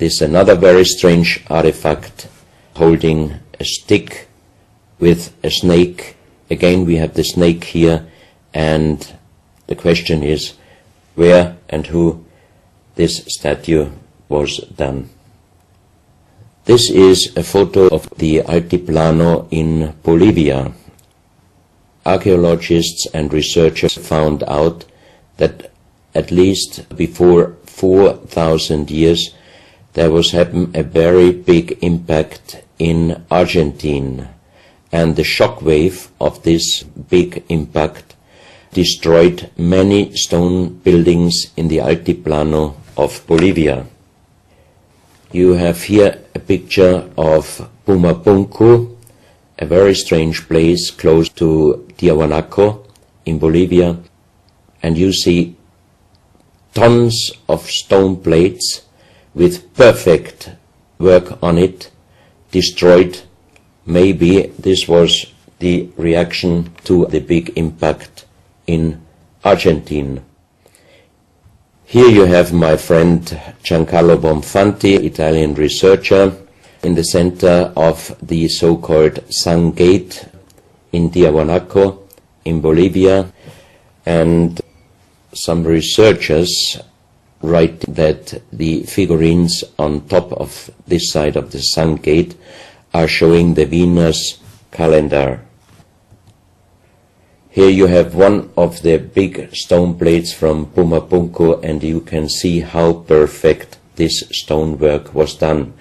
This is another very strange artifact holding a stick with a snake. Again, we have the snake here, and the question is where and who this statue was done. This is a photo of the Altiplano in Bolivia. Archaeologists and researchers found out that at least before 4,000 years there was happened a very big impact in Argentina, and the shock wave of this big impact destroyed many stone buildings in the Altiplano of Bolivia. You have here a picture of Pumapunku, a very strange place close to Tiahuanaco in Bolivia, and you see tons of stone plates with perfect work on it, destroyed. Maybe this was the reaction to the big impact in Argentina. Here you have my friend Giancarlo Bonfanti, Italian researcher, in the center of the so-called Sun Gate in Tiahuanaco in Bolivia, and some researchers write that the figurines on top of this side of the Sun Gate are showing the Venus calendar. Here you have one of the big stone plates from Pumapunku, and you can see how perfect this stonework was done.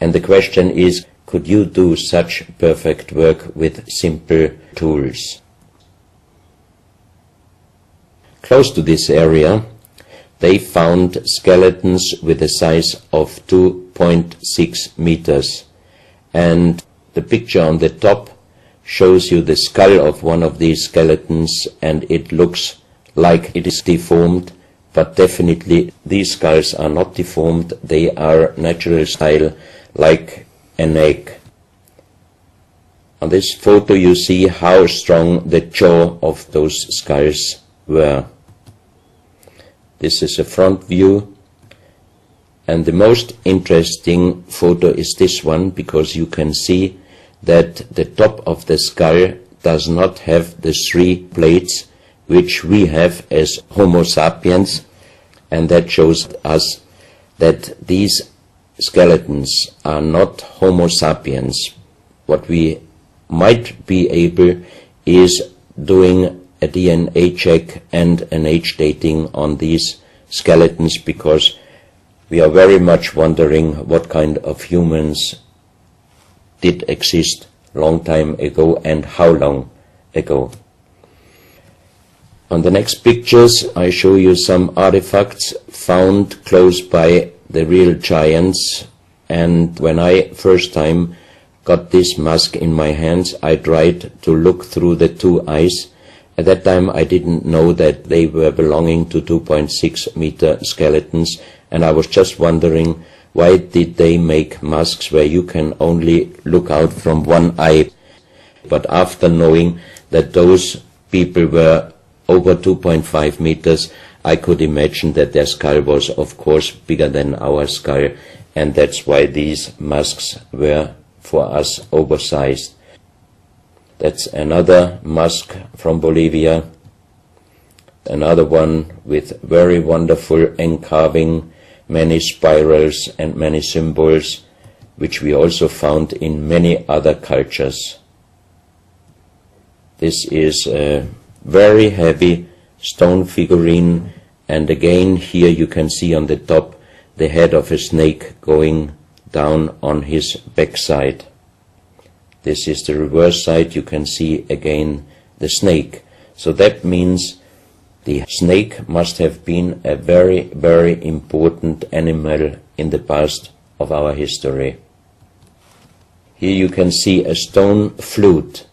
And the question is, could you do such perfect work with simple tools? Close to this area, they found skeletons with a size of 2.6 meters. And the picture on the top shows you the skull of one of these skeletons, and it looks like it is deformed, but definitely these skulls are not deformed. They are natural style, like an egg. On this photo you see how strong the jaw of those skulls were. This is a front view, and the most interesting photo is this one, because you can see that the top of the skull does not have the 3 plates which we have as Homo sapiens, and that shows us that these skeletons are not Homo sapiens. What we might be able is doing a DNA check and an age dating on these skeletons, because we are very much wondering what kind of humans did exist long time ago and how long ago. On the next pictures I show you some artifacts found close by the real giants, and when I first time got this mask in my hands I tried to look through the 2 eyes. At that time I didn't know that they were belonging to 2.6 meter skeletons, and I was just wondering, why did they make masks where you can only look out from one eye? But after knowing that those people were over 2.5 meters, I could imagine that their skull was of course bigger than our skull, and that's why these masks were for us oversized. That's another mask from Bolivia, another one with very wonderful encarving, many spirals and many symbols, which we also found in many other cultures. This is a very heavy stone figurine, and again here you can see on the top the head of a snake going down on his backside. This is the reverse side. You can see again the snake. So that means the snake must have been a very, very important animal in the past of our history. Here you can see a stone flute.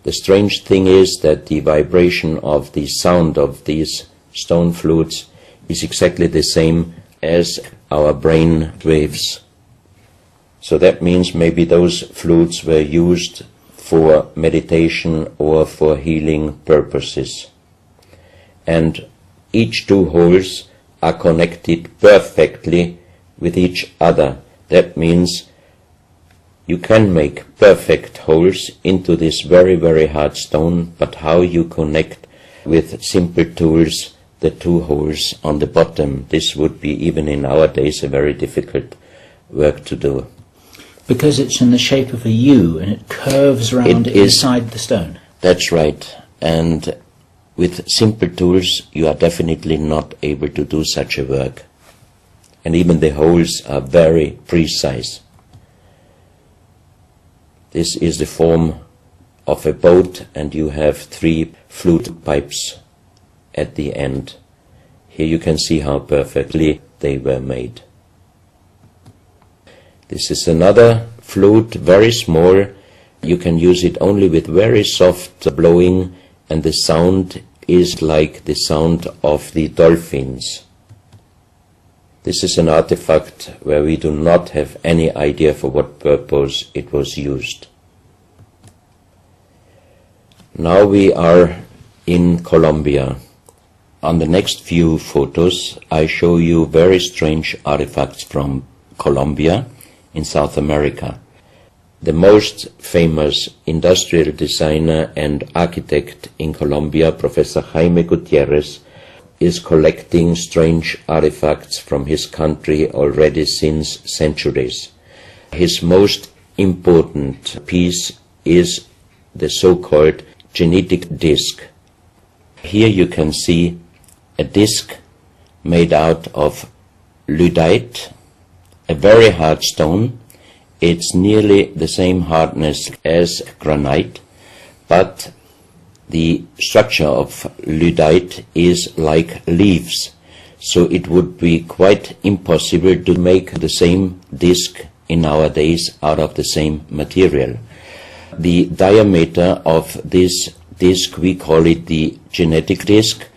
The strange thing is that the vibration of the sound of these stone flutes is exactly the same as our brain waves. So that means maybe those flutes were used for meditation or for healing purposes. And each 2 holes are connected perfectly with each other. That means you can make perfect holes into this very, very hard stone, but how you connect with simple tools the two holes on the bottom, this would be, even in our days, a very difficult work to do. Because it's in the shape of a U and it curves around inside the stone. That's right. And with simple tools, you are definitely not able to do such a work. And even the holes are very precise. This is the form of a boat, and you have 3 flute pipes at the end. Here you can see how perfectly they were made. This is another flute, very small. You can use it only with very soft blowing, and the sound is like the sound of the dolphins. This is an artifact where we do not have any idea for what purpose it was used. Now we are in Colombia. On the next few photos, I show you very strange artifacts from Colombia in South America. The most famous industrial designer and architect in Colombia, Professor Jaime Gutierrez, is collecting strange artifacts from his country already since centuries. His most important piece is the so-called genetic disc. Here you can see a disc made out of lyddite, a very hard stone. It's nearly the same hardness as granite, but the structure of lyddite is like leaves, so it would be quite impossible to make the same disc in our days out of the same material. The diameter of this disc, we call it the genetic disc,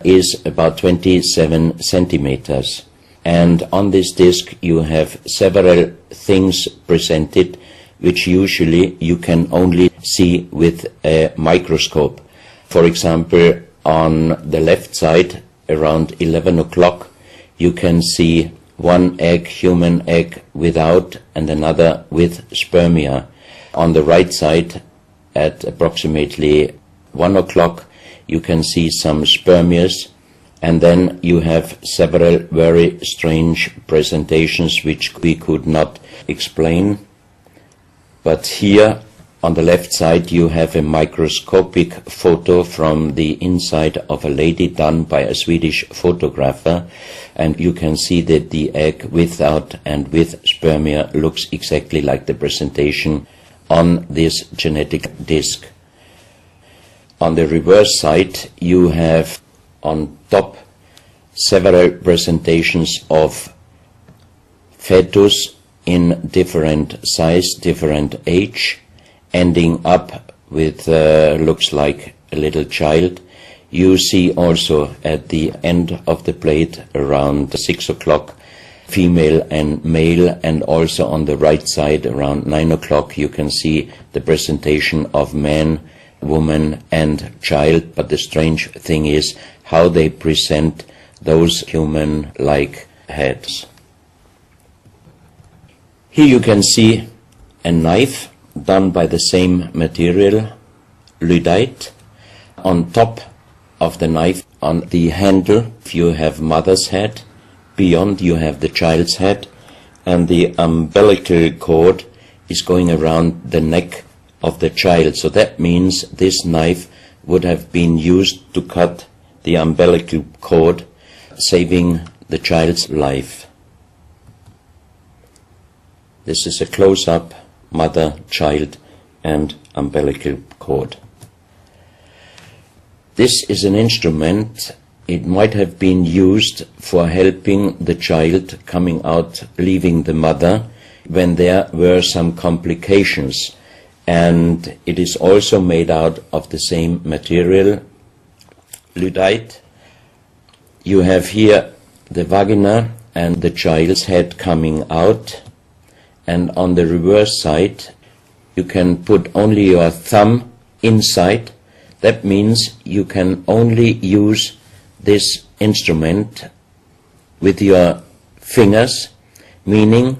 is about 27 centimeters. And on this disc you have several things presented which usually you can only see with a microscope. For example, on the left side, around 11 o'clock, you can see one egg, human egg, without, and another with spermia. On the right side, at approximately 1 o'clock, you can see some spermias, and then you have several very strange presentations which we could not explain. But here on the left side you have a microscopic photo from the inside of a lady done by a Swedish photographer, and you can see that the egg without and with spermia looks exactly like the presentation on this genetic disc. On the reverse side you have on top several presentations of fetus in different size, different age, ending up with looks like a little child. You see also at the end of the plate around 6 o'clock female and male, and also on the right side around 9 o'clock you can see the presentation of man, woman and child. But the strange thing is how they present those human-like heads. Here you can see a knife done by the same material, lyddite. On top of the knife, on the handle, you have mother's head, beyond you have the child's head, and the umbilical cord is going around the neck of the child. So that means this knife would have been used to cut the umbilical cord, saving the child's life. This is a close-up mother, child and umbilical cord. This is an instrument. It might have been used for helping the child coming out, leaving the mother, when there were some complications. And it is also made out of the same material, lyddite. You have here the vagina and the child's head coming out, and on the reverse side you can put only your thumb inside. That means you can only use this instrument with your fingers, meaning